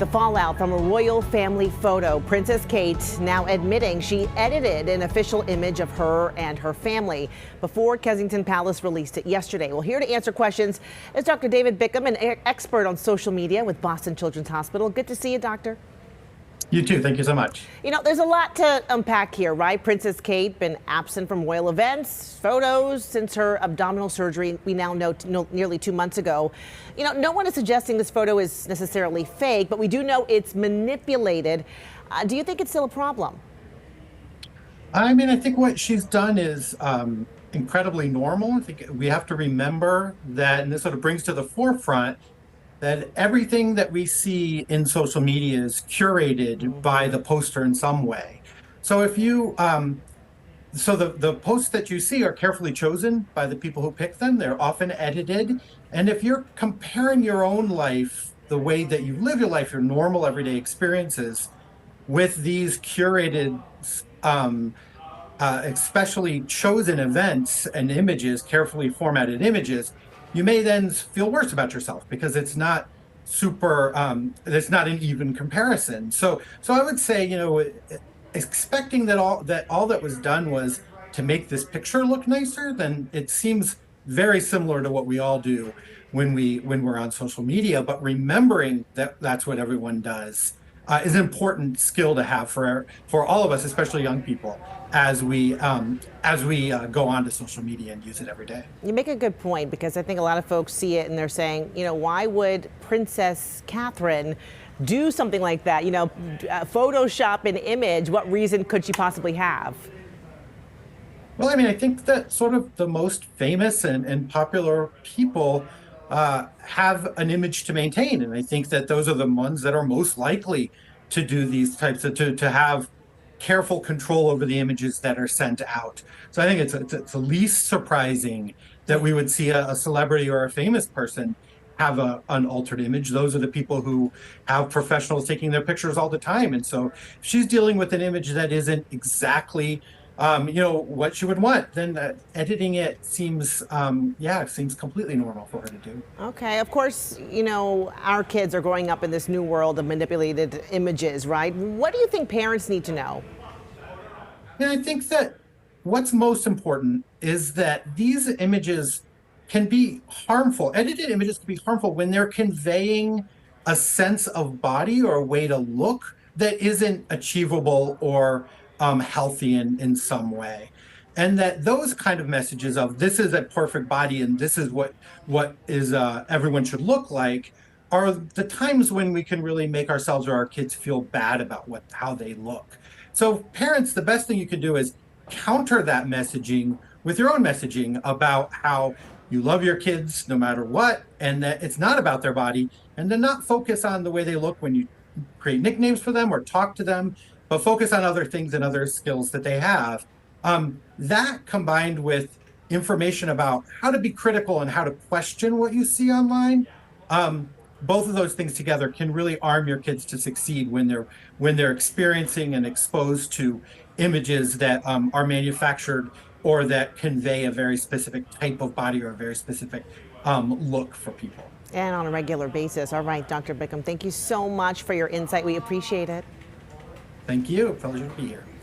The fallout from a royal family photo. Princess Kate now admitting she edited an official image of her and her family before Kensington Palace released it yesterday. Well, here to answer questions is Dr. David Bickham, an expert on social media with Boston Children's Hospital. Good to see you, doctor. You too. Thank you so much. You know, there's a lot to unpack here, right? Princess Kate been absent from royal events, photos since her abdominal surgery we now know nearly 2 months ago. You know, no one is suggesting this photo is necessarily fake, but we do know it's manipulated. Do you think it's still a problem? I mean, I think what she's done is incredibly normal. I think we have to remember that, and this sort of brings to the forefront that everything that we see in social media is curated by the poster in some way. So if you, so the posts that you see are carefully chosen by the people who pick them. They're often edited. And if you're comparing your own life, the way that you live your life, your normal everyday experiences, with these curated, especially chosen events and images, carefully formatted images, you may then feel worse about yourself because it's not super, it's not an even comparison. So I would say, you know, expecting that all that was done was to make this picture look nicer, then it seems very similar to what we all do when we're on social media. But remembering that that's what everyone does is an important skill to have for all of us, especially young people, as we go on to social media and use it every day. You make a good point, because I think a lot of folks see it and they're saying, you know, why would Princess Catherine do something like that? You know, Photoshop an image. What reason could she possibly have? Well, I mean, I think that sort of the most famous and popular people have an image to maintain. And I think that those are the ones that are most likely to do these types of, to have careful control over the images that are sent out. So I think it's the least surprising that we would see a celebrity or a famous person have an altered image. Those are the people who have professionals taking their pictures all the time. And so if she's dealing with an image that isn't exactly you know, what she would want, then editing it seems, seems completely normal for her to do. Okay, of course, you know, our kids are growing up in this new world of manipulated images, right? What do you think parents need to know? Yeah, I think that what's most important is that these images can be harmful. Edited images can be harmful when they're conveying a sense of body or a way to look that isn't achievable or healthy in some way. And that those kind of messages of this is a perfect body and this is what is everyone should look like are the times when we can really make ourselves or our kids feel bad about how they look. So parents, the best thing you can do is counter that messaging with your own messaging about how you love your kids no matter what, and that it's not about their body, and to not focus on the way they look when you create nicknames for them or talk to them, but focus on other things and other skills that they have. That combined with information about how to be critical and how to question what you see online, both of those things together can really arm your kids to succeed when they're experiencing and exposed to images that are manufactured or that convey a very specific type of body or a very specific look for people. And on a regular basis. All right, Dr. Bickham, thank you so much for your insight. We appreciate it. Thank you. Pleasure to be here.